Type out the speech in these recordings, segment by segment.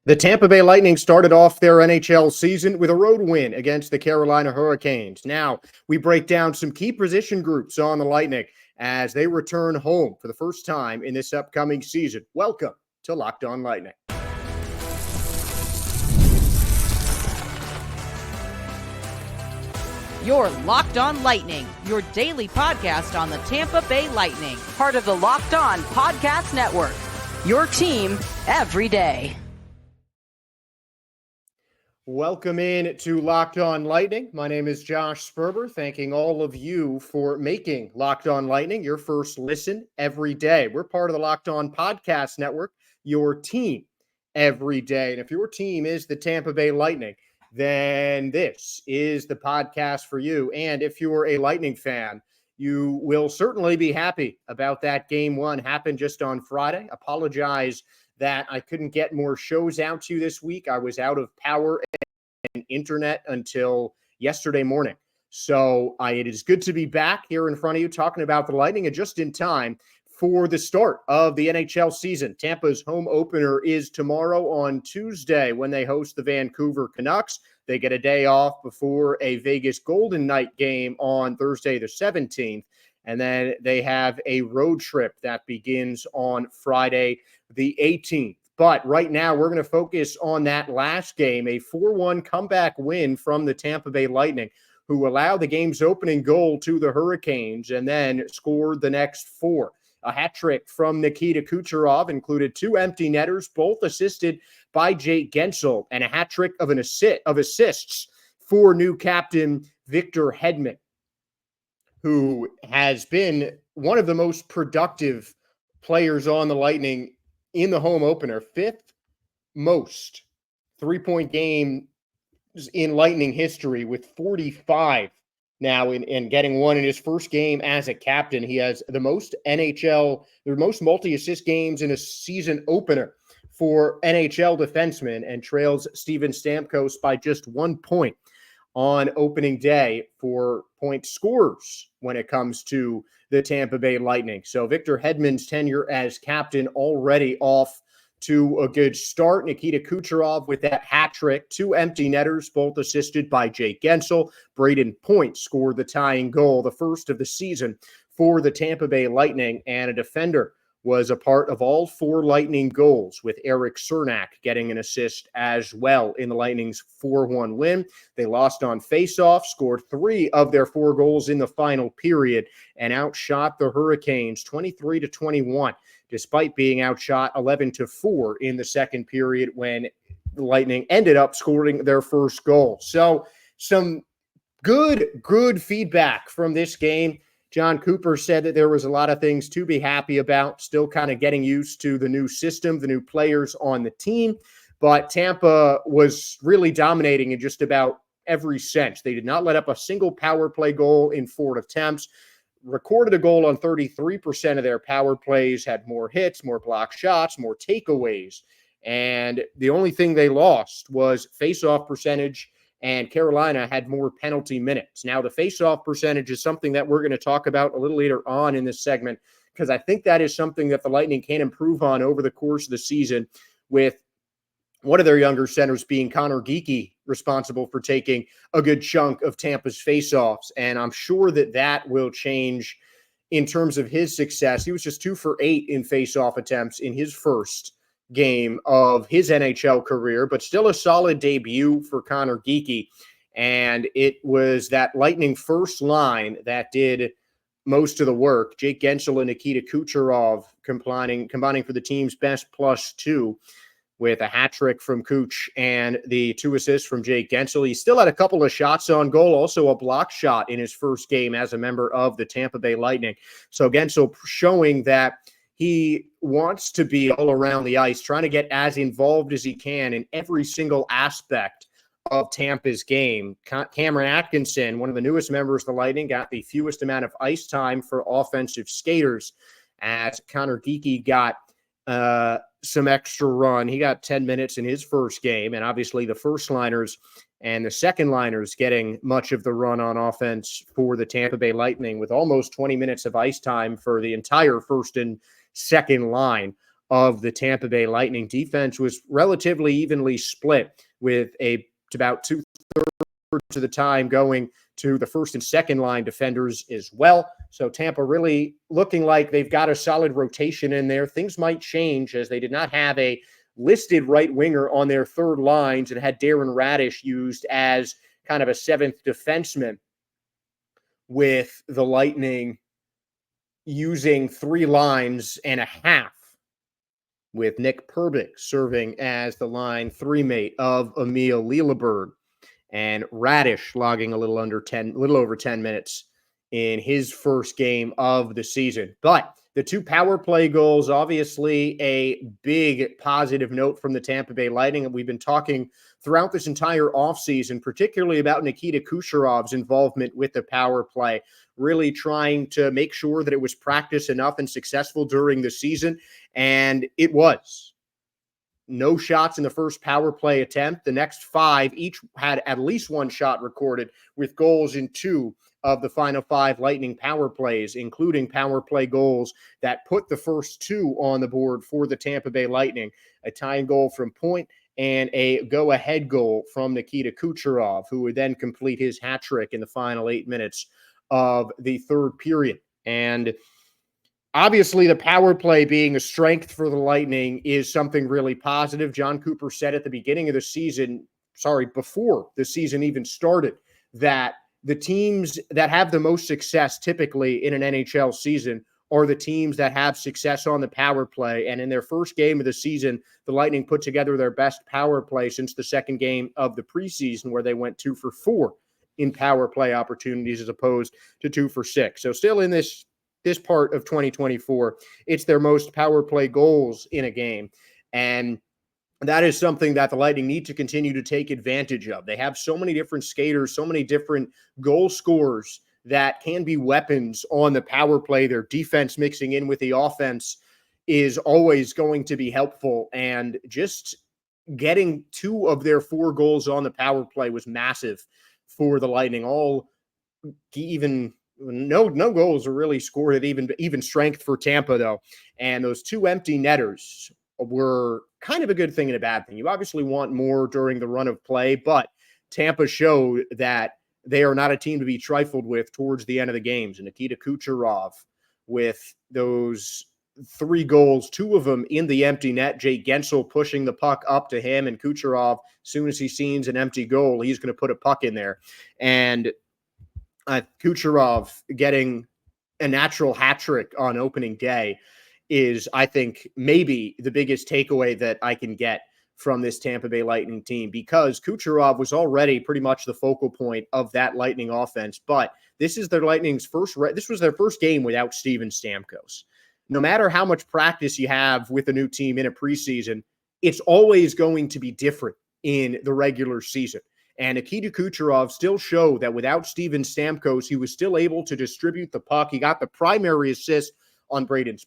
The Tampa Bay Lightning started off their NHL season with a road win against the Carolina Hurricanes. Now, we break down some key position groups on the Lightning as they return home for the first time in this upcoming season. Welcome to Locked On Lightning. You're Locked On Lightning, your daily podcast on the Tampa Bay Lightning, part of the Locked On Podcast Network, your team every day. Welcome in to Locked On Lightning. My name is Josh Sperber, thanking all of you for making Locked On Lightning your first listen every day. We're part of the Locked On Podcast Network, your team every day. And if your team is the Tampa Bay Lightning, then this is the podcast for you. And if you're a Lightning fan, you will certainly be happy about that game one happened just on Friday. Apologize that I couldn't get more shows out to you this week. I was out of power and internet until yesterday morning. So it is good to be back here in front of you talking about the Lightning and just in time for the start of the NHL season. Tampa's home opener is tomorrow on Tuesday when they host the Vancouver Canucks. They get a day off before a Vegas Golden Knight game on Thursday the 17th. And then they have a road trip that begins on Friday the 18th. But right now, we're going to focus on that last game, a 4-1 comeback win from the Tampa Bay Lightning, who allowed the game's opening goal to the Hurricanes and then scored the next four. A hat trick from Nikita Kucherov included two empty netters, both assisted by Jake Guentzel, and a hat trick of assists for new captain Victor Hedman, who has been one of the most productive players on the Lightning in the home opener, fifth most three-point game in Lightning history with 45 now and getting one in his first game as a captain. He has the most multi-assist games in a season opener for NHL defensemen and trails Steven Stamkos by just 1 point on opening day for point scorers when it comes to the Tampa Bay Lightning. So Victor Hedman's tenure as captain already off to a good start. Nikita Kucherov with that hat trick, two empty netters, both assisted by Jake Guentzel. Braden Point scored the tying goal, the first of the season for the Tampa Bay Lightning, and a defender was a part of all four Lightning goals, with Eric Cernak getting an assist as well in the Lightning's 4-1 win. They lost on faceoff, scored three of their four goals in the final period, and outshot the Hurricanes 23-21, despite being outshot 11-4 in the second period when the Lightning ended up scoring their first goal. So some good feedback from this game. John Cooper said that there was a lot of things to be happy about, still kind of getting used to the new system, the new players on the team. But Tampa was really dominating in just about every sense. They did not let up a single power play goal in 4 attempts, recorded a goal on 33% of their power plays, had more hits, more block shots, more takeaways. And the only thing they lost was face-off percentage, and Carolina had more penalty minutes. Now, the face-off percentage is something that we're going to talk about a little later on in this segment, because I think that is something that the Lightning can improve on over the course of the season, with one of their younger centers being Connor Geekie, responsible for taking a good chunk of Tampa's face-offs. And I'm sure that will change in terms of his success. He was just 2 for 8 in face-off attempts in his first game of his NHL career, but still a solid debut for Connor Geekie. And it was that Lightning first line that did most of the work. Jake Guentzel and Nikita Kucherov combining for the team's best +2, with a hat trick from Kuch and the 2 assists from Jake Guentzel. He still had a couple of shots on goal, also a block shot in his first game as a member of the Tampa Bay Lightning. So Guentzel showing that he wants to be all around the ice, trying to get as involved as he can in every single aspect of Tampa's game. Cameron Atkinson, one of the newest members of the Lightning, got the fewest amount of ice time for offensive skaters, as Connor Geekie got some extra run. He got 10 minutes in his first game, and obviously the first liners and the second liners getting much of the run on offense for the Tampa Bay Lightning, with almost 20 minutes of ice time for the entire first and second line of the Tampa Bay Lightning. Defense was relatively evenly split, with about 2/3 of the time going to the first and second line defenders as well. So Tampa really looking like they've got a solid rotation in there. Things might change, as they did not have a listed right winger on their third lines and had Darren Radish used as kind of a seventh defenseman, with the Lightning using 3 lines and a half, with Nick Perbix serving as the line 3 mate of Emil Lilleberg, and Radish logging a little over 10 minutes in his first game of the season. But the 2 power play goals, obviously a big positive note from the Tampa Bay Lightning. And we've been talking throughout this entire offseason, particularly about Nikita Kucherov's involvement with the power play, really trying to make sure that it was practice enough and successful during the season. And it was. No shots in the first power play attempt. The next 5 each had at least 1 shot recorded, with goals in 2 of the final 5 Lightning power plays, including power play goals that put the first 2 on the board for the Tampa Bay Lightning. A tying goal from Point and a go-ahead goal from Nikita Kucherov, who would then complete his hat trick in the final 8 minutes of the third period. And obviously, the power play being a strength for the Lightning is something really positive. John Cooper said at the beginning of the season, before the season even started, that the teams that have the most success typically in an NHL season are the teams that have success on the power play. And in their first game of the season, the Lightning put together their best power play since the second game of the preseason, where they went 2 for 4 in power play opportunities as opposed to 2 for 6. So still in this part of 2024, it's their most power play goals in a game. And that is something that the Lightning need to continue to take advantage of. They have so many different skaters, so many different goal scorers that can be weapons on the power play. Their defense mixing in with the offense is always going to be helpful. And just getting 2 of their 4 goals on the power play was massive for the Lightning. No goals are really scored at even strength for Tampa, though. And those 2 empty netters were kind of a good thing and a bad thing. You obviously want more during the run of play, but Tampa showed that they are not a team to be trifled with towards the end of the games. And Nikita Kucherov, with those 3 goals, 2 of them in the empty net, Jay Gensel pushing the puck up to him, and Kucherov, as soon as he sees an empty goal, he's going to put a puck in there. And Kucherov getting a natural hat trick on opening day is, I think, maybe the biggest takeaway that I can get from this Tampa Bay Lightning team, because Kucherov was already pretty much the focal point of that Lightning offense. But this is their Lightning's this was their first game without Steven Stamkos. No matter how much practice you have with a new team in a preseason, it's always going to be different in the regular season. And Nikita Kucherov still showed that without Steven Stamkos, he was still able to distribute the puck. He got the primary assist on Braden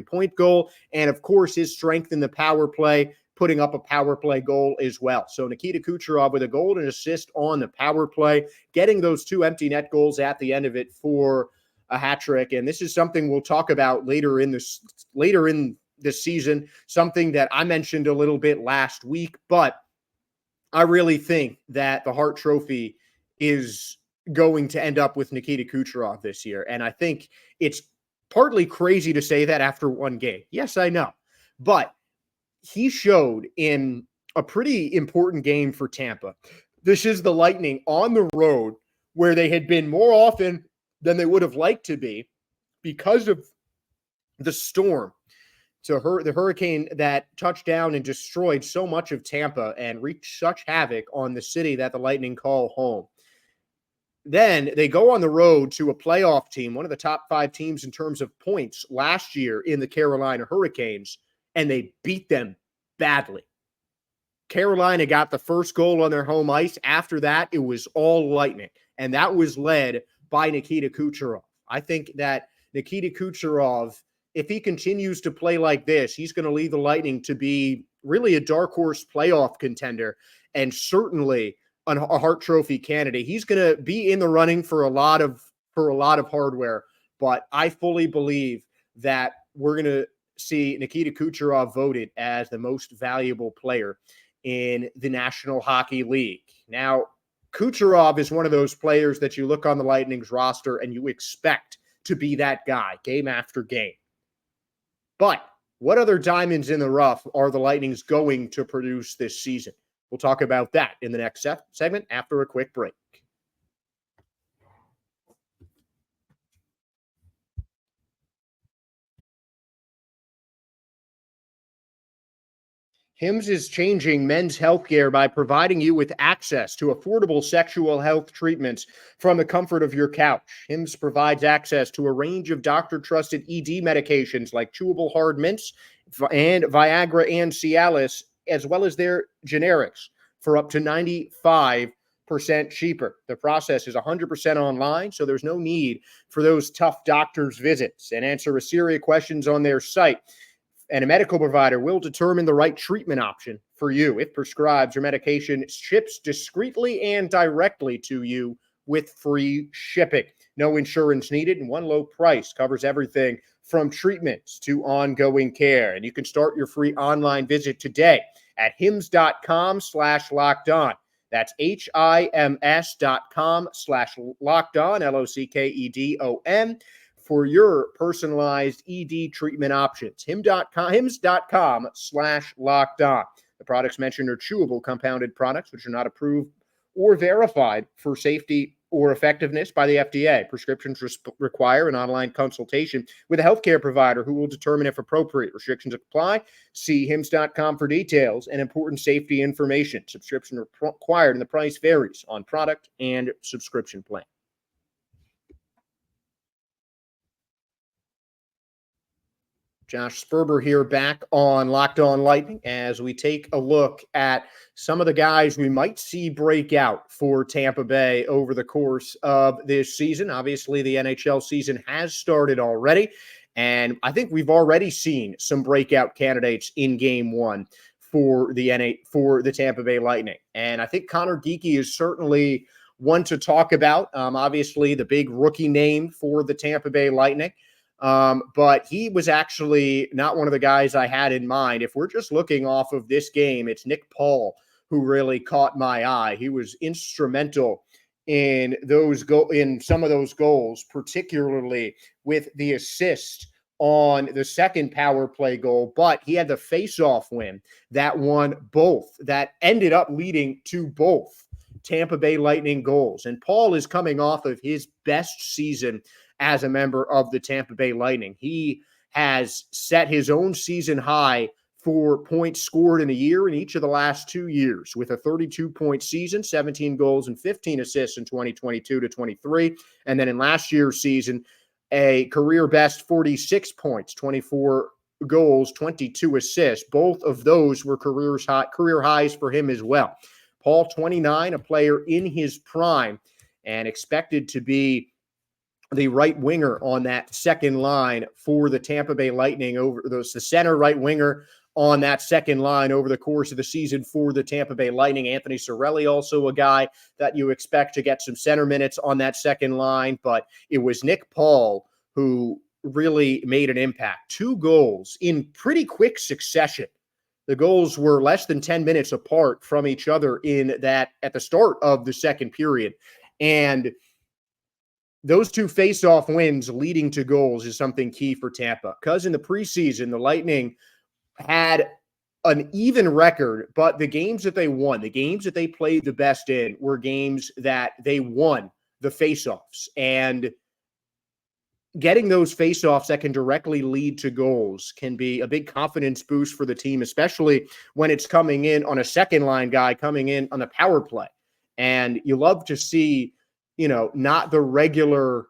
Point goal, and of course his strength in the power play, putting up a power play goal as well. So Nikita Kucherov with a goal and assist on the power play, getting those 2 empty net goals at the end of it for a hat trick. And this is something we'll talk about later in this season, something that I mentioned a little bit last week, but I really think that the Hart Trophy is going to end up with Nikita Kucherov this year. And I think it's partly crazy to say that after 1 game. Yes, I know. But he showed in a pretty important game for Tampa. This is the Lightning on the road, where they had been more often than they would have liked to be because of the storm. The hurricane that touched down and destroyed so much of Tampa and wreaked such havoc on the city that the Lightning call home. Then they go on the road to a playoff team, one of the top 5 teams in terms of points last year in the Carolina Hurricanes, and they beat them badly. Carolina got the first goal on their home ice. After that, it was all Lightning, and that was led by Nikita Kucherov. I think that Nikita Kucherov, if he continues to play like this, he's going to lead the Lightning to be really a dark horse playoff contender, and certainly a Hart Trophy candidate. He's going to be in the running for a lot of hardware, but I fully believe that we're going to see Nikita Kucherov voted as the most valuable player in the National Hockey League. Now, Kucherov is one of those players that you look on the Lightning's roster and you expect to be that guy game after game. But what other diamonds in the rough are the Lightning's going to produce this season? We'll talk about that in the next segment after a quick break. Hims is changing men's healthcare by providing you with access to affordable sexual health treatments from the comfort of your couch. Hims provides access to a range of doctor-trusted ED medications like chewable hard mints and Viagra and Cialis, as well as their generics, for up to 95% cheaper. The process is 100% online, so there's no need for those tough doctor's visits. And answer a series of questions on their site. And a medical provider will determine the right treatment option for you. If prescribed, your medication ships discreetly and directly to you with free shipping. No insurance needed, and one low price covers everything from treatments to ongoing care. And you can start your free online visit today at hims.com/lockedon. That's HIMS.com/lockedon, LOCKEDON. For your personalized ED treatment options. hims.com/lockedon. The products mentioned are chewable compounded products which are not approved or verified for safety or effectiveness by the FDA. Prescriptions require an online consultation with a healthcare provider who will determine if appropriate. Restrictions apply. See hims.com for details and important safety information. Subscription required and the price varies on product and subscription plan. Josh Sperber here back on Locked On Lightning as we take a look at some of the guys we might see break out for Tampa Bay over the course of this season. Obviously, the NHL season has started already, and I think we've already seen some breakout candidates in Game 1 for the Tampa Bay Lightning. And I think Connor Geekie is certainly one to talk about. Obviously, the big rookie name for the Tampa Bay Lightning. But he was actually not one of the guys I had in mind. If we're just looking off of this game, it's Nick Paul who really caught my eye. He was instrumental in some of those goals, particularly with the assist on the second power play goal. But he had the face-off win that won both, that ended up leading to both Tampa Bay Lightning goals. And Paul is coming off of his best season as a member of the Tampa Bay Lightning. He has set his own season high for points scored in a year in each of the last 2 years with a 32-point season, 17 goals and 15 assists in 2022-23. And then in last year's season, a career best 46 points, 24 goals, 22 assists. Both of those were career highs for him as well. Paul, 29, a player in his prime and expected to be the right winger on that second line for the Tampa Bay Lightning, the center right winger on that second line over the course of the season for the Tampa Bay Lightning. Anthony Cirelli, also a guy that you expect to get some center minutes on that second line, but it was Nick Paul who really made an impact. 2 goals in pretty quick succession. The goals were less than 10 minutes apart from each other at the start of the second period. And those 2 face-off wins leading to goals is something key for Tampa, because in the preseason, the Lightning had an even record, but the games that they won, the games that they played the best in, were games that they won the face-offs. And getting those face-offs that can directly lead to goals can be a big confidence boost for the team, especially when it's coming in on a second-line guy coming in on the power play. And you love to see, not the regular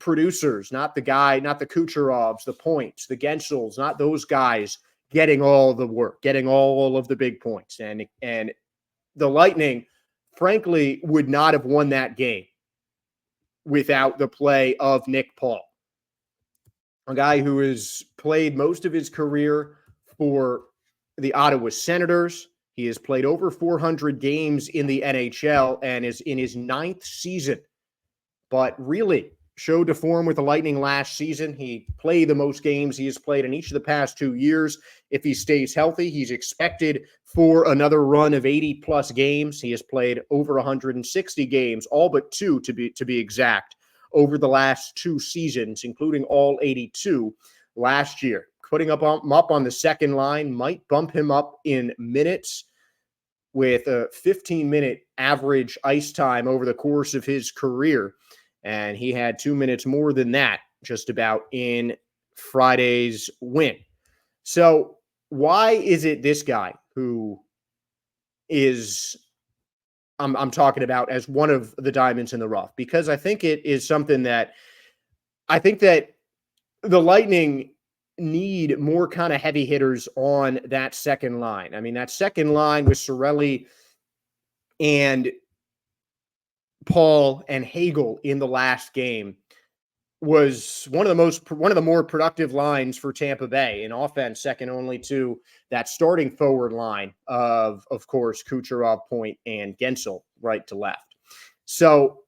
producers, not the Kucherovs, the points, the Gensels, not those guys getting all the work, getting all of the big points. And the Lightning, frankly, would not have won that game without the play of Nick Paul, a guy who has played most of his career for the Ottawa Senators. He has played over 400 games in the NHL and is in his 9th season. But really, showed to form with the Lightning last season. He played the most games he has played in each of the past 2 years. If he stays healthy, he's expected for another run of 80-plus games. He has played over 160 games, all but 2 to be exact, over the last 2 seasons, including all 82 last year. Putting him up on the second line might bump him up in minutes, with a 15-minute average ice time over the course of his career. And he had 2 minutes more than that just about in Friday's win. So why is it this guy who is I'm talking about as one of the diamonds in the rough? Because I think it is something that I think that the Lightning need more kind of heavy hitters on that second line. I mean, that second line with Cirelli and Paul and Hagel in the last game was one of the more productive lines for Tampa Bay in offense, second only to that starting forward line of course, Kucherov, Point, and Gensel right to left. So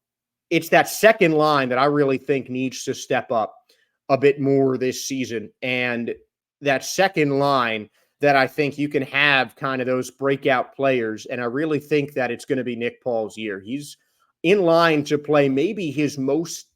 it's that second line that I really think needs to step up a bit more this season. And that second line that I think you can have kind of those breakout players. And I really think that it's going to be Nick Paul's year. He's in line to play maybe his most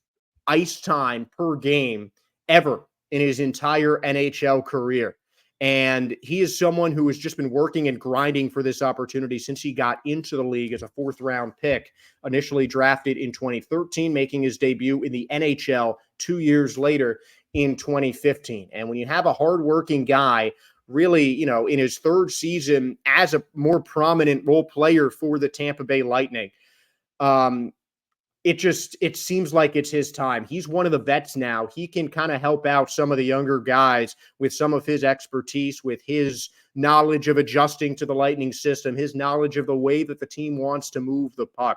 ice time per game ever in his entire NHL career. And he is someone who has just been working and grinding for this opportunity since he got into the league as a 4th-round pick, initially drafted in 2013, making his debut in the NHL 2 years later in 2015. And when you have a hardworking guy, really, in his 3rd season as a more prominent role player for the Tampa Bay Lightning, it seems like it's his time. He's one of the vets now. He can kind of help out some of the younger guys with some of his expertise, with his knowledge of adjusting to the Lightning system, his knowledge of the way that the team wants to move the puck.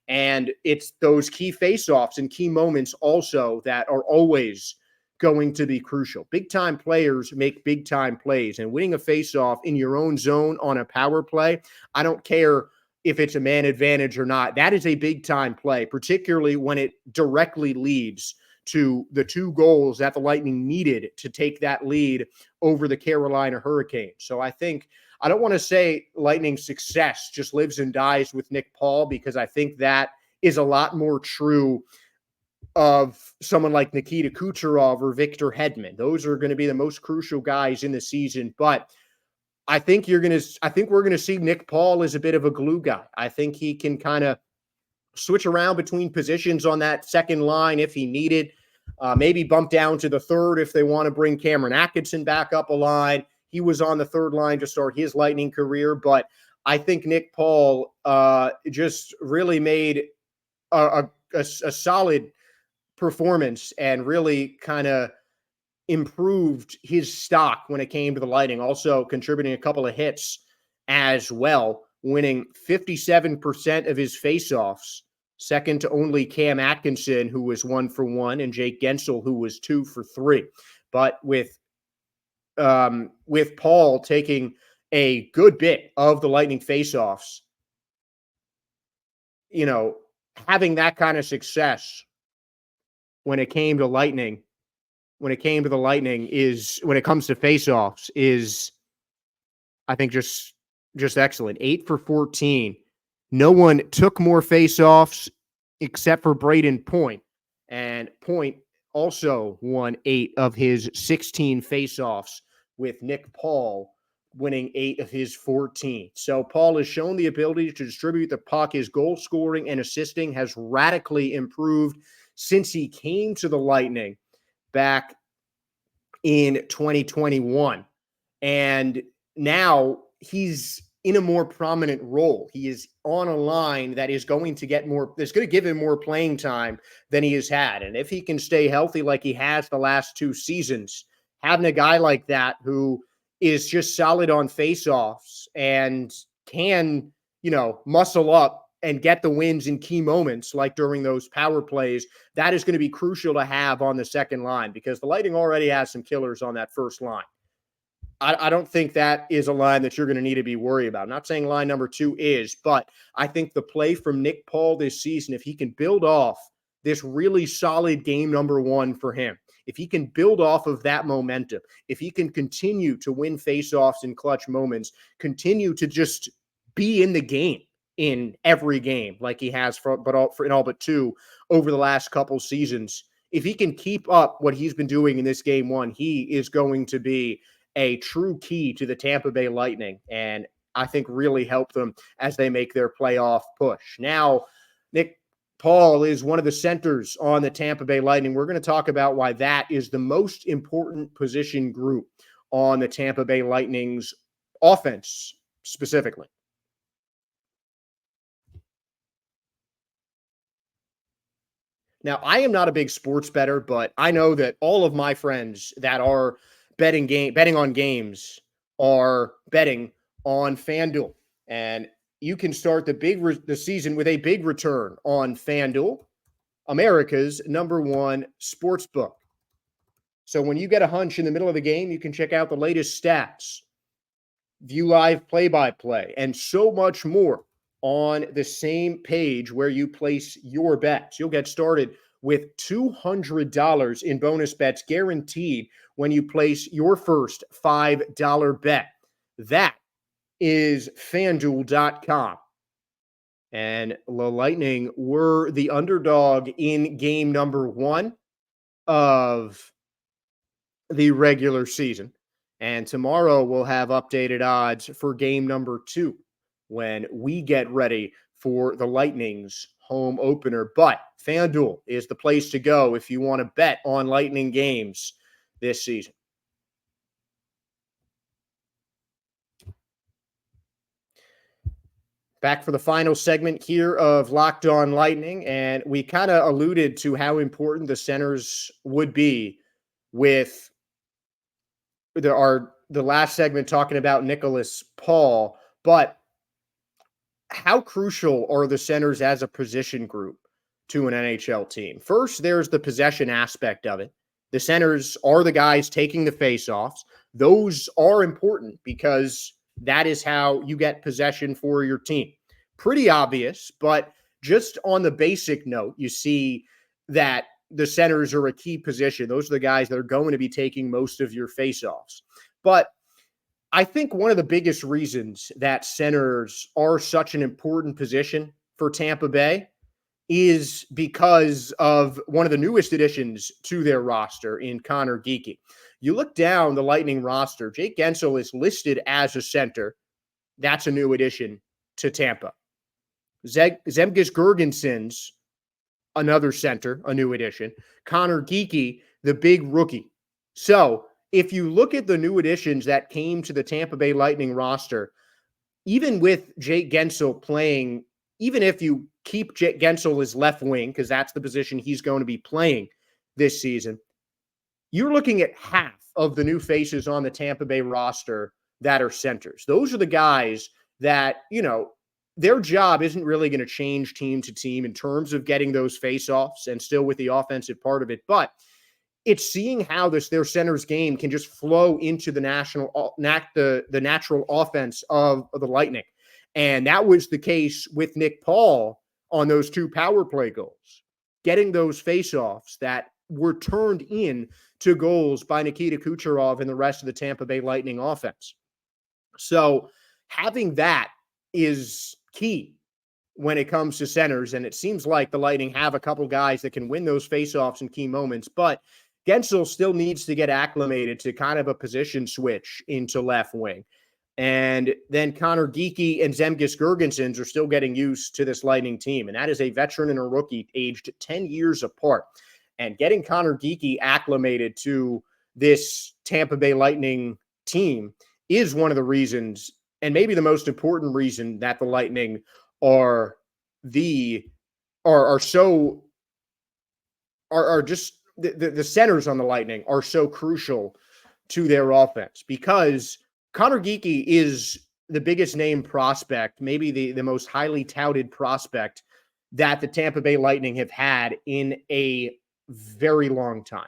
And it's those key faceoffs and key moments also that are always going to be crucial. Big-time players make big-time plays, and winning a faceoff in your own zone on a power play, I don't care if it's a man advantage or not, that is a big time play, particularly when it directly leads to the 2 goals that the Lightning needed to take that lead over the Carolina Hurricanes. So I don't want to say Lightning's success just lives and dies with Nick Paul, because I think that is a lot more true of someone like Nikita Kucherov or Victor Hedman. Those are going to be the most crucial guys in the season. But I think we're going to see Nick Paul as a bit of a glue guy. I think he can kind of switch around between positions on that second line if he needed. Maybe bump down to the third if they want to bring Cameron Atkinson back up a line. He was on the third line to start his Lightning career, but I think Nick Paul just really made a solid performance and really kind of improved his stock when it came to the Lightning, also contributing a couple of hits as well, winning 57% of his faceoffs, second to only Cam Atkinson, who was 1 for 1, and Jake Gensel, who was 2 for 3. But with Paul taking a good bit of the Lightning faceoffs, having that kind of success when it came to the Lightning is, when it comes to faceoffs, is, I think, just excellent. 8 for 14. No one took more faceoffs except for Braden Point. And Point also won 8 of his 16 faceoffs, with Nick Paul winning 8 of his 14. So Paul has shown the ability to distribute the puck. His goal scoring and assisting has radically improved since he came to the Lightning back in 2021. And now he's in a more prominent role. He is on a line that is going to that's going to give him more playing time than he has had. And if he can stay healthy like he has the last 2 seasons, having a guy like that who is just solid on faceoffs and can, muscle up and get the wins in key moments, like during those power plays, that is going to be crucial to have on the second line, because the Lightning already has some killers on that first line. I don't think that is a line that you're going to need to be worried about. I'm not saying line number 2 is, but I think the play from Nick Paul this season, if he can build off this really solid game number one for him, if he can build off of that momentum, if he can continue to win faceoffs in clutch moments, continue to just be in the game in every game like he has in all but two over the last couple seasons, if he can keep up what he's been doing in this game one, he is going to be a true key to the Tampa Bay Lightning, and I think really help them as they make their playoff push. Now, Nick Paul is one of the centers on the Tampa Bay Lightning. We're going to talk about why that is the most important position group on the Tampa Bay Lightning's offense specifically. Now, I am not a big sports bettor, but I know that all of my friends that are betting on games are betting on FanDuel. And you can start the season with a big return on FanDuel, America's #1 sports book. So when you get a hunch in the middle of the game, you can check out the latest stats, view live play-by-play, and so much more on the same page where you place your bets. You'll get started with $200 in bonus bets guaranteed when you place your first $5 bet. That is FanDuel.com. And the Lightning were the underdog in game number one of the regular season. And tomorrow we'll have updated odds for game number two when we get ready for the Lightning's home opener. But FanDuel is the place to go if you want to bet on Lightning games this season. Back for the final segment here of Locked On Lightning, and we kind of alluded to how important the centers would be with the last segment talking about Nicholas Paul, but how crucial are the centers as a position group to an NHL team? First, there's the possession aspect of it. The centers are the guys taking the faceoffs. Those are important because that is how you get possession for your team. Pretty obvious, but just on the basic note, you see that the centers are a key position. Those are the guys that are going to be taking most of your faceoffs. But I think one of the biggest reasons that centers are such an important position for Tampa Bay is because of one of the newest additions to their roster in Connor Geekie. You look down the Lightning roster, Jake Guentzel is listed as a center. That's a new addition to Tampa. Zemgus Girgensons, another center, a new addition. Connor Geekie, the big rookie. So if you look at the new additions that came to the Tampa Bay Lightning roster, even with Jake Guentzel playing, even if you keep Jake Guentzel as left wing, because that's the position he's going to be playing this season, you're looking at half of the new faces on the Tampa Bay roster that are centers. Those are the guys that, their job isn't really going to change team to team in terms of getting those faceoffs and still with the offensive part of it. But it's seeing how their center's game can just flow into the natural offense of the Lightning. And that was the case with Nick Paul on those two power play goals, getting those faceoffs that were turned in to goals by Nikita Kucherov and the rest of the Tampa Bay Lightning offense. So having that is key when it comes to centers. And it seems like the Lightning have a couple guys that can win those faceoffs in key moments, but Guentzel still needs to get acclimated to kind of a position switch into left wing. And then Connor Geekie and Zemgus Girgensons are still getting used to this Lightning team. And that is a veteran and a rookie aged 10 years apart. And getting Connor Geekie acclimated to this Tampa Bay Lightning team is one of the reasons, and maybe the most important reason, that the Lightning are the centers on the Lightning are so crucial to their offense, because Connor Geekie is the biggest name prospect, maybe the most highly touted prospect that the Tampa Bay Lightning have had in a very long time.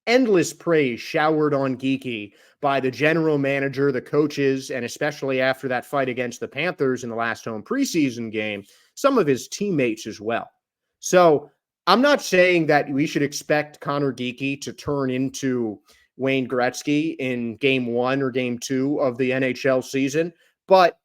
Endless praise showered on Geekie by the general manager, the coaches, and especially after that fight against the Panthers in the last home preseason game, some of his teammates as well. So I'm not saying that we should expect Connor Geekie to turn into Wayne Gretzky in game 1 or game 2 of the NHL season, but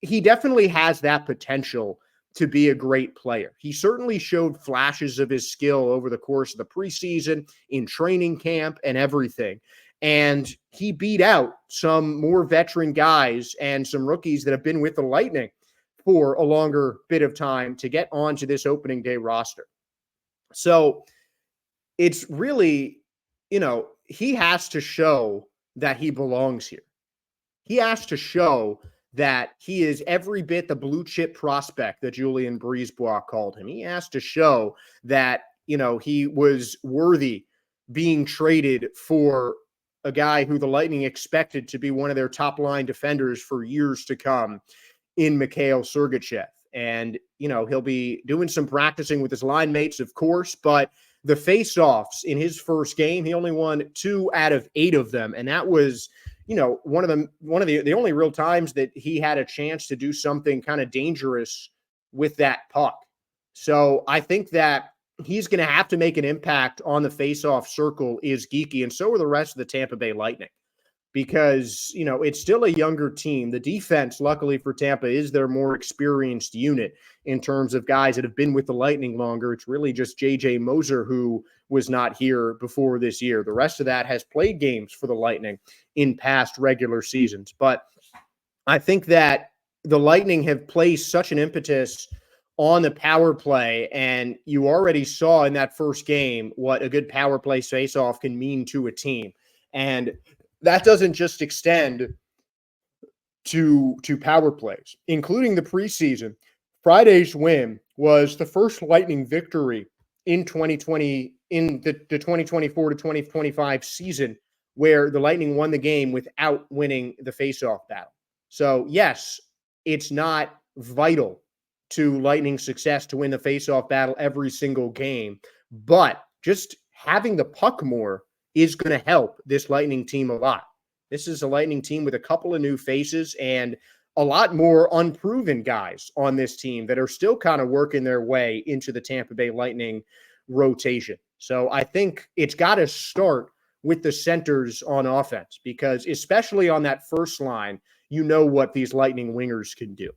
he definitely has that potential to be a great player. He certainly showed flashes of his skill over the course of the preseason, in training camp, and everything. And he beat out some more veteran guys and some rookies that have been with the Lightning for a longer bit of time to get onto this opening day roster. So it's really, he has to show that he belongs here. He has to show that he is every bit the blue chip prospect that Julien Brisebois called him. He has to show that, he was worthy being traded for a guy who the Lightning expected to be one of their top line defenders for years to come in Mikhail Sergachev. And, he'll be doing some practicing with his line mates, of course, but the face-offs in his first game, he only won 2 out of 8 of them. And that was, one of the only real times that he had a chance to do something kind of dangerous with that puck. So I think that he's going to have to make an impact on the face-off circle is Geekie, and so are the rest of the Tampa Bay Lightning. Because, it's still a younger team. The defense, luckily for Tampa, is their more experienced unit in terms of guys that have been with the Lightning longer. It's really just J.J. Moser who was not here before this year. The rest of that has played games for the Lightning in past regular seasons. But I think that the Lightning have placed such an impetus on the power play, and you already saw in that first game what a good power play face-off can mean to a team. And that doesn't just extend to power plays, including the preseason. Friday's win was the first Lightning victory in 2020, in the 2024 to 2025 season, where the Lightning won the game without winning the faceoff battle. So yes, it's not vital to Lightning success to win the faceoff battle every single game, but just having the puck more is going to help this Lightning team a lot. This is a Lightning team with a couple of new faces and a lot more unproven guys on this team that are still kind of working their way into the Tampa Bay Lightning rotation. So I think it's got to start with the centers on offense, because especially on that first line, what these Lightning wingers can do.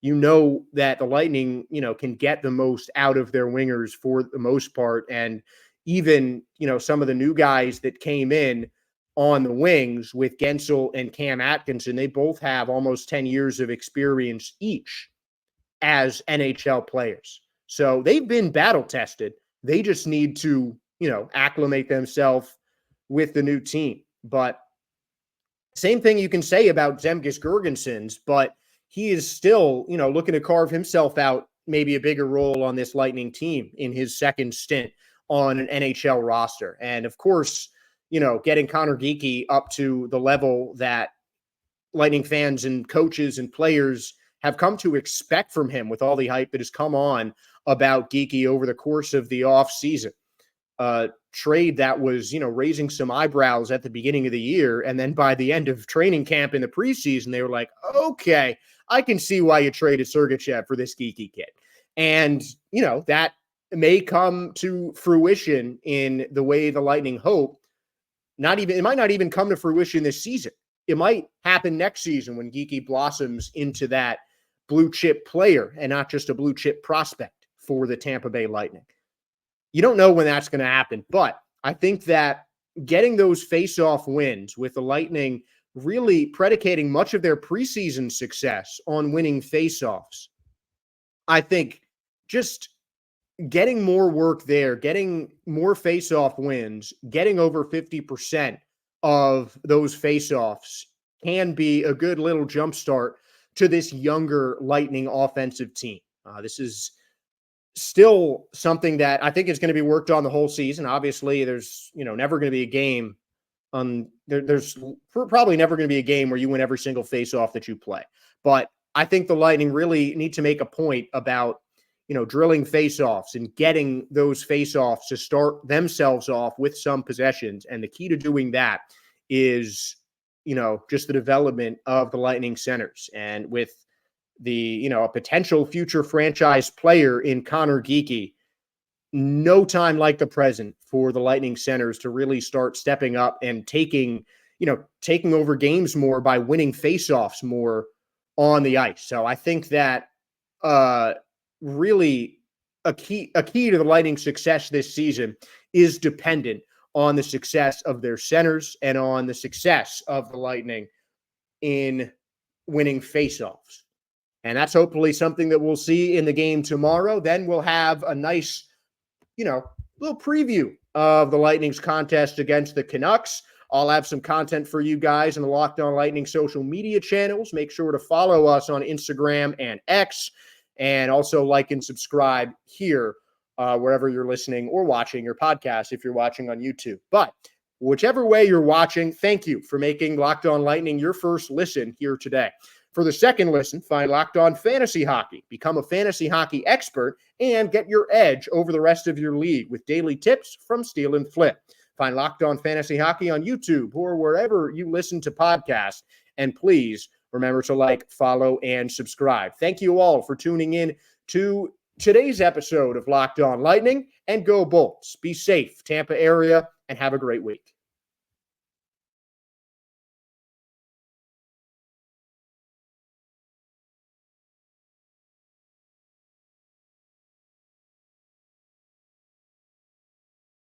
That the Lightning, can get the most out of their wingers for the most part. And even, some of the new guys that came in on the wings with Gensel and Cam Atkinson, they both have almost 10 years of experience each as NHL players. So they've been battle tested. They just need to, acclimate themselves with the new team. But same thing you can say about Zemgus Girgensons, but he is still, looking to carve himself out maybe a bigger role on this Lightning team in his second stint on an NHL roster. And of course, getting Connor Geekie up to the level that Lightning fans and coaches and players have come to expect from him with all the hype that has come on about Geekie over the course of the offseason. Trade that was, raising some eyebrows at the beginning of the year. And then by the end of training camp in the preseason, they were like, okay, I can see why you traded Sergachev for this Geekie kid. And, that may come to fruition in the way the Lightning hope. It might not even come to fruition this season. It might happen next season when Geekie blossoms into that blue chip player and not just a blue chip prospect for the Tampa Bay Lightning. You don't know when that's going to happen, but I think that getting those face-off wins with the Lightning really predicating much of their preseason success on winning face-offs, I think just getting more work there, getting more face-off wins, getting over 50% of those face-offs can be a good little jumpstart to this younger Lightning offensive team. This is still something that I think is going to be worked on the whole season. Obviously, there's never going to be a game. There's probably never going to be a game where you win every single face-off that you play. But I think the Lightning really need to make a point about drilling face-offs and getting those face-offs to start themselves off with some possessions. And the key to doing that is, just the development of the Lightning centers. And with the, a potential future franchise player in Connor Geekie, no time like the present for the Lightning centers to really start stepping up and taking over games more by winning faceoffs more on the ice. So I think that really a key to the Lightning's success this season is dependent on the success of their centers and on the success of the Lightning in winning faceoffs. And that's hopefully something that we'll see in the game tomorrow. Then we'll have a nice, little preview of the Lightning's contest against the Canucks. I'll have some content for you guys in the Locked On Lightning social media channels. Make sure to follow us on Instagram and X, and also like and subscribe here wherever you're listening or watching your podcast if you're watching on YouTube. But whichever way you're watching, thank you for making Locked On Lightning your first listen here today. For the second listen, find Locked On Fantasy Hockey. Become a fantasy hockey expert and get your edge over the rest of your league with daily tips from Steal and Flip. Find Locked On Fantasy Hockey on YouTube or wherever you listen to podcasts. And please remember to like, follow, and subscribe. Thank you all for tuning in to today's episode of Locked On Lightning, and go Bolts. Be safe, Tampa area, and have a great week.